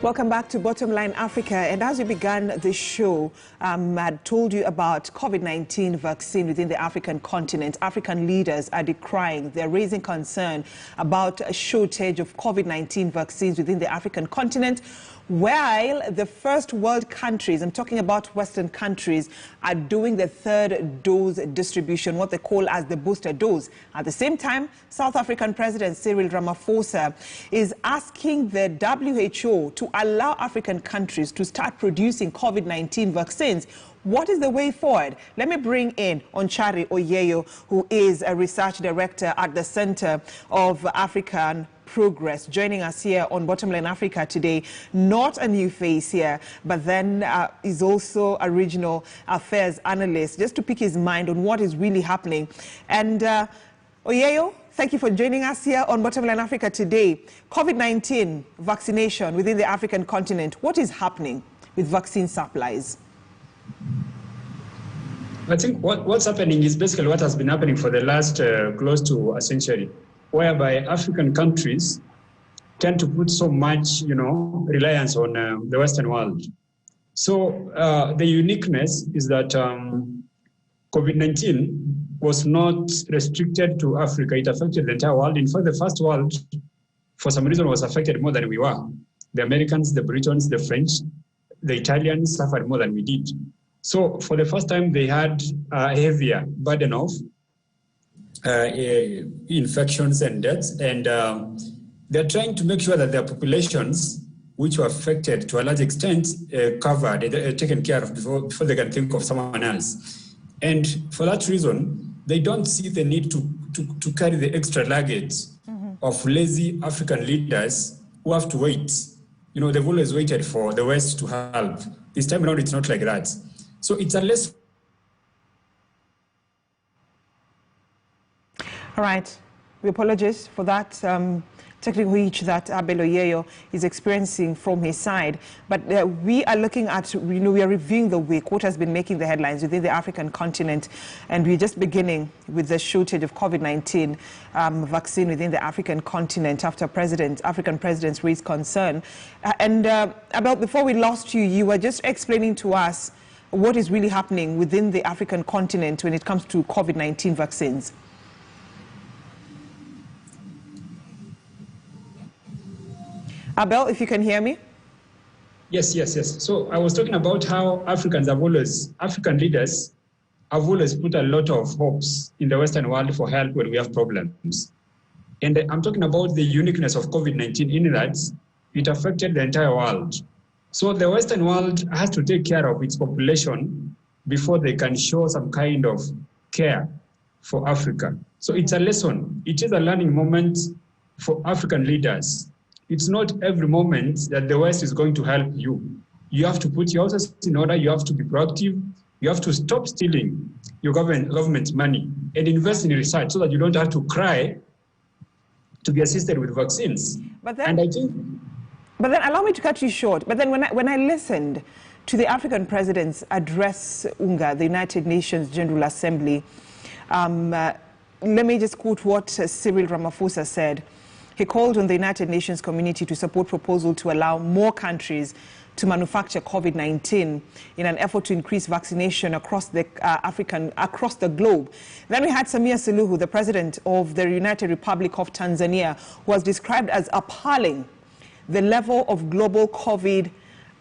Welcome back to Bottomline Africa. And as we began the show, I had told you about COVID-19 vaccine within the African continent. African leaders are decrying, they're raising concern about a shortage of COVID-19 vaccines within the African continent, while the first world countries, I'm talking about Western countries, are doing the third dose distribution, what they call as the booster dose. At the same time, South African President Cyril Ramaphosa is asking the WHO to allow African countries to start producing COVID-19 vaccines. What is the way forward? Let me bring in Onchari Oyeyo, who is a research director at the Center of African Progress, joining us here on Bottomline Africa today. Not a new face here, but then is also a regional affairs analyst, just to pick his mind on what is really happening. And Oyeyo, thank you for joining us here on Bottomline Africa today. COVID-19 vaccination within the African continent, what is happening with vaccine supplies? I think what's happening is basically what has been happening for the last close to a century, whereby African countries tend to put so much, reliance on the Western world. So the uniqueness is that COVID-19 was not restricted to Africa. It affected the entire world. In fact, the first world, for some reason, was affected more than we were. The Americans, the Britons, the French, the Italians suffered more than we did. So for the first time, they had a heavier burden of infections and deaths, and they're trying to make sure that their populations, which were affected to a large extent, covered, taken care of before they can think of someone else. And for that reason, they don't see the need to carry the extra luggage of lazy African leaders who have to wait. They've always waited for the West to help. This time around, it's not like that. So it's a less. All right. We apologize for that technical hitch that Abel Oyeyo is experiencing from his side. But we are looking at, we are reviewing the week, what has been making the headlines within the African continent. And we're just beginning with the shortage of COVID-19 vaccine within the African continent after African presidents raised concern. Abel, before we lost you, you were just explaining to us what is really happening within the African continent when it comes to COVID-19 vaccines. Abel, if you can hear me. Yes. So I was talking about how African leaders have always put a lot of hopes in the Western world for help when we have problems. And I'm talking about the uniqueness of COVID-19 in that it affected the entire world. So the Western world has to take care of its population before they can show some kind of care for Africa. So it's a lesson. It is a learning moment for African leaders. It's not every moment that the West is going to help you. You have to put your houses in order. You have to be proactive. You have to stop stealing your government's money and invest in research so that you don't have to cry to be assisted with vaccines. But then allow me to cut you short. But then when I listened to the African president's address, UNGA, the United Nations General Assembly, let me just quote what Cyril Ramaphosa said. He called on the United Nations community to support proposal to allow more countries to manufacture COVID-19 in an effort to increase vaccination across the across the globe. Then we had Samia Suluhu, the president of the United Republic of Tanzania, who was described as appalling the level of global COVID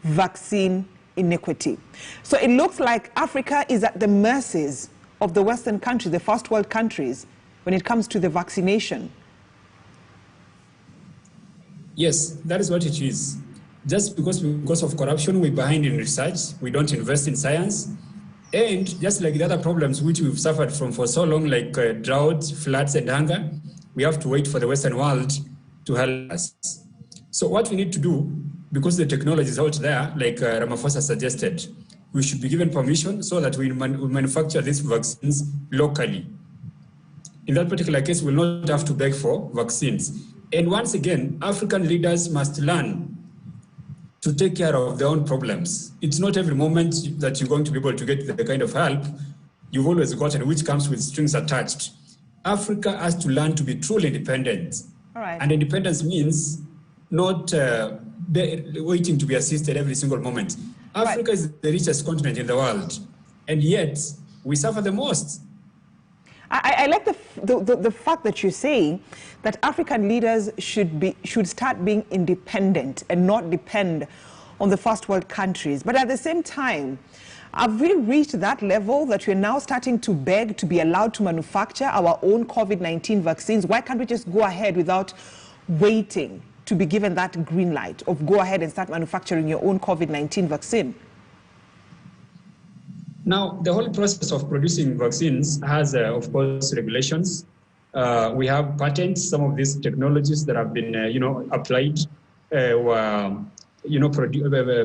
vaccine inequity. So it looks like Africa is at the mercies of the Western countries, the first world countries, when it comes to the vaccination. Yes, that is what it is. Just because of corruption, we're behind in research, we don't invest in science, and just like the other problems which we've suffered from for so long, like drought, floods, and hunger, we have to wait for the Western world to help us. So what we need to do, because the technology is out there, like Ramaphosa suggested, we should be given permission so that we manufacture these vaccines locally. In that particular case, we'll not have to beg for vaccines. And once again, African leaders must learn to take care of their own problems. It's not every moment that you're going to be able to get the kind of help you've always gotten, which comes with strings attached. Africa has to learn to be truly independent. All right. And independence means not waiting to be assisted every single moment. Africa is the richest continent in the world, and yet we suffer the most. I like the fact that you're saying that African leaders should start being independent and not depend on the first world countries. But at the same time, have we reached that level that we're now starting to beg to be allowed to manufacture our own COVID-19 vaccines? Why can't we just go ahead without waiting to be given that green light of go ahead and start manufacturing your own COVID-19 vaccine? Now, the whole process of producing vaccines has, of course, regulations. We have patents. Some of these technologies that have been, applied were,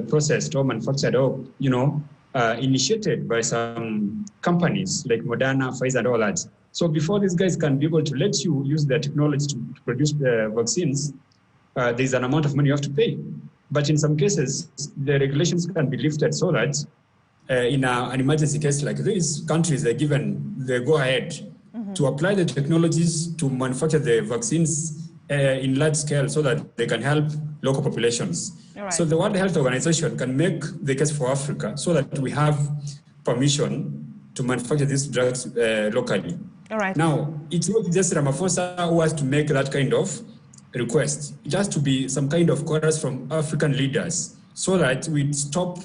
processed or manufactured or, initiated by some companies like Moderna, Pfizer, and all that. So before these guys can be able to let you use their technology to produce the vaccines, there's an amount of money you have to pay. But in some cases, the regulations can be lifted so that in an emergency case like this, countries are given the go-ahead to apply the technologies to manufacture the vaccines in large scale so that they can help local populations. Right. So the World Health Organization can make the case for Africa so that we have permission to manufacture these drugs locally. All right. Now, it's not just Ramaphosa who has to make that kind of request. It has to be some kind of chorus from African leaders so that we stop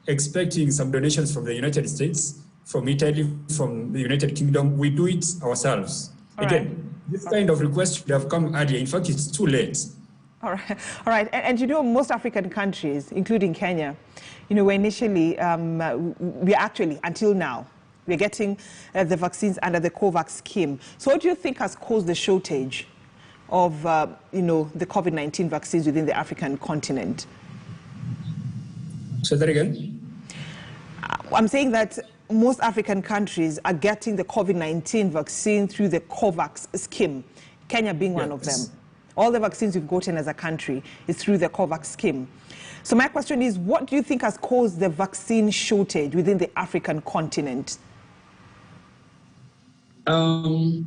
expecting some donations from the United States, from Italy, from the United Kingdom. We do it ourselves. All Again, right. This kind of request should have come earlier. In fact, it's too late. All right. And most African countries, including Kenya, were initially, we actually, until now, we're getting the vaccines under the COVAX scheme. So what do you think has caused the shortage of, the COVID-19 vaccines within the African continent? Say that again? I'm saying that most African countries are getting the COVID-19 vaccine through the COVAX scheme, Kenya being one of them. All the vaccines we've gotten as a country is through the COVAX scheme. So my question is, what do you think has caused the vaccine shortage within the African continent? Number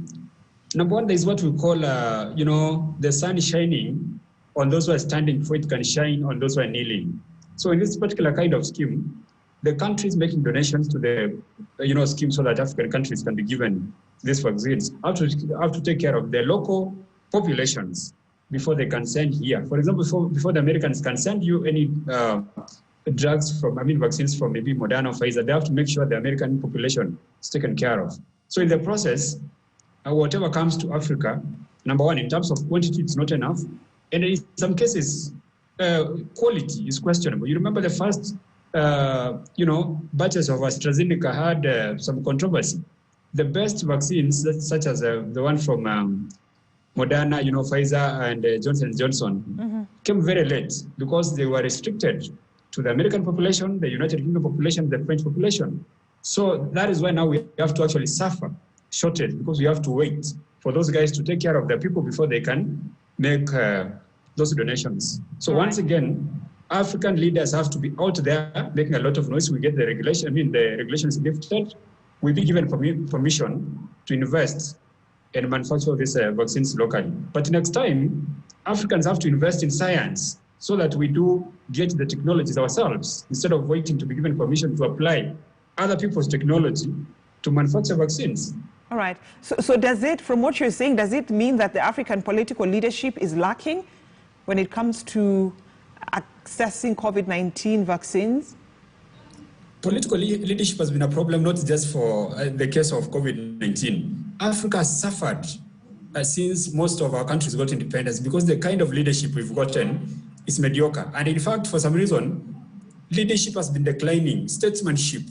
one, there is what we call, the sun shining on those who are standing before it can shine on those who are kneeling. So in this particular kind of scheme, the countries making donations to the scheme so that African countries can be given these vaccines have to take care of their local populations before they can send here. For example, before the Americans can send you any vaccines from maybe Moderna or Pfizer, they have to make sure the American population is taken care of. So in the process, whatever comes to Africa, number one, in terms of quantity, it's not enough. And in some cases, quality is questionable. You remember the first, batches of AstraZeneca had some controversy. The best vaccines, such as the one from Moderna, Pfizer and Johnson & Johnson, came very late because they were restricted to the American population, the United Kingdom population, the French population. So that is why now we have to actually suffer shortage because we have to wait for those guys to take care of the people before they can make those donations. So once again, African leaders have to be out there making a lot of noise. We get the regulation, the regulations lifted. We'll be given permission to invest and manufacture these vaccines locally. But next time, Africans have to invest in science so that we do get the technologies ourselves instead of waiting to be given permission to apply other people's technology to manufacture vaccines. All right. So does it, from what you're saying, does it mean that the African political leadership is lacking when it comes to accessing COVID-19 vaccines? Political leadership has been a problem, not just for the case of COVID-19. Africa has suffered since most of our countries got independence because the kind of leadership we've gotten is mediocre. And in fact, for some reason, leadership has been declining, statesmanship,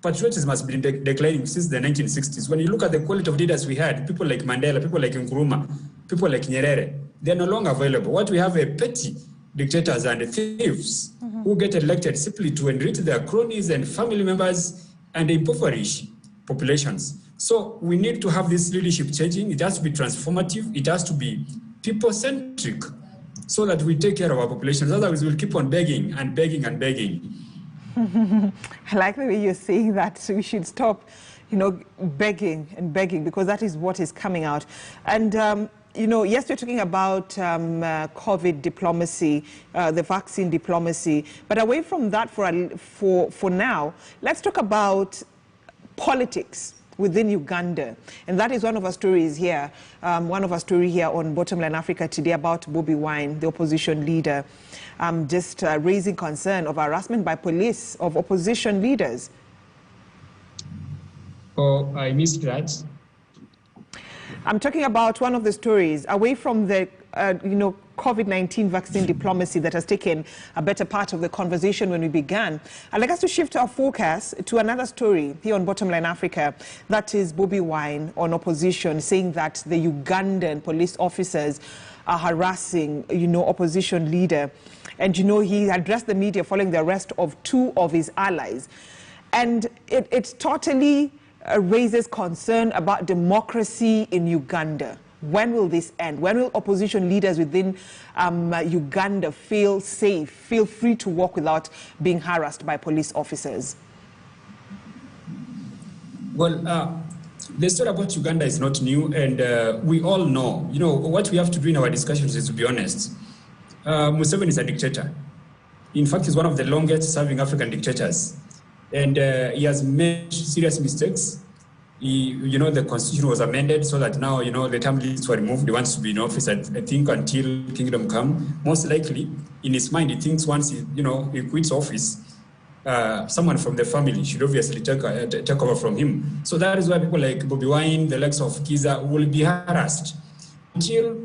patriotism has been declining since the 1960s. When you look at the quality of leaders we had, people like Mandela, people like Nkrumah, people like Nyerere, they're no longer available. What we have are petty dictators and thieves who get elected simply to enrich their cronies and family members and impoverish populations. So we need to have this leadership changing. It has to be transformative. It has to be people-centric so that we take care of our populations. Otherwise, we'll keep on begging and begging and begging. I like the way you're saying that. So we should stop, begging and begging because that is what is coming out. And yes, we're talking about COVID diplomacy, the vaccine diplomacy, but away from that for now, let's talk about politics within Uganda. And that is one of our stories here, on Bottomline Africa today about Bobi Wine, the opposition leader, just raising concern of harassment by police of opposition leaders. Oh, I missed that. I'm talking about one of the stories away from the, COVID-19 vaccine diplomacy that has taken a better part of the conversation when we began. I'd like us to shift our focus to another story here on Bottomline Africa. That is Bobi Wine on opposition, saying that the Ugandan police officers are harassing, opposition leader. And, he addressed the media following the arrest of 2 of his allies. And it totally raises concern about democracy in Uganda. When will this end? When will opposition leaders within Uganda feel safe, feel free to walk without being harassed by police officers? Well, the story about Uganda is not new, and we all know. What we have to do in our discussions is to be honest. Museveni is a dictator. In fact, he's one of the longest-serving African dictators. And he has made serious mistakes. The constitution was amended so that now, the term limits were removed. He wants to be in office, I think, until kingdom come. Most likely, in his mind, he thinks once he quits office, someone from the family should obviously take over from him. So that is why people like Bobi Wine, the likes of Kiza, will be harassed until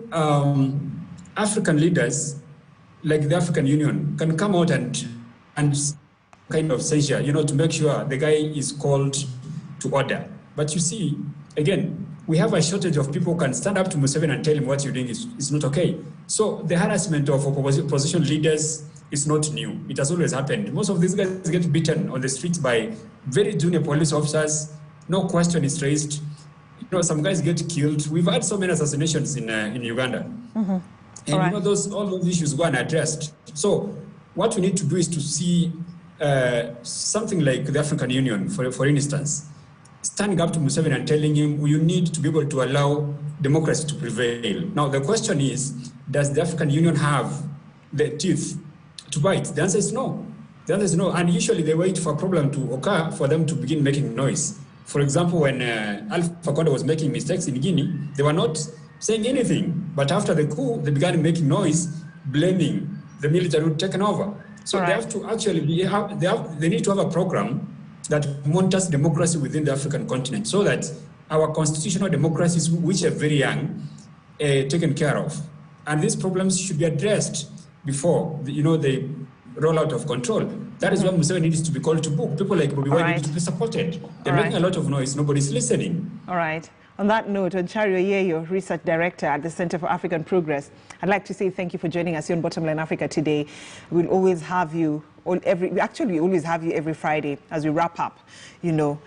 African leaders, like the African Union, can come out and kind of censure, to make sure the guy is called to order. But you see, again, we have a shortage of people who can stand up to Museveni and tell him what you're doing is not okay. So the harassment of opposition leaders is not new. It has always happened. Most of these guys get beaten on the streets by very junior police officers. No question is raised. Some guys get killed. We've had so many assassinations in Uganda. Mm-hmm. And right. all those issues go unaddressed. So what we need to do is to see something like the African Union, for instance, standing up to Museveni and telling him, you need to be able to allow democracy to prevail. Now, the question is, does the African Union have the teeth to bite? The answer is no. The answer is no. And usually they wait for a problem to occur for them to begin making noise. For example, when Alpha Conde was making mistakes in Guinea, they were not saying anything. But after the coup, they began making noise, blaming the military who had taken over. So they have to actually they need to have a program that monitors democracy within the African continent so that our constitutional democracies, which are very young, taken care of. And these problems should be addressed before they roll out of control. That is why Museveni needs to be called to book. People like Bobi Wine need to be supported. They're making a lot of noise. Nobody's listening. All right. On that note, Onchario Yeyo, Research Director at the Center for African Progress, I'd like to say thank you for joining us here on Bottomline Africa today. We'll always have you, we always have you every Friday as we wrap up, and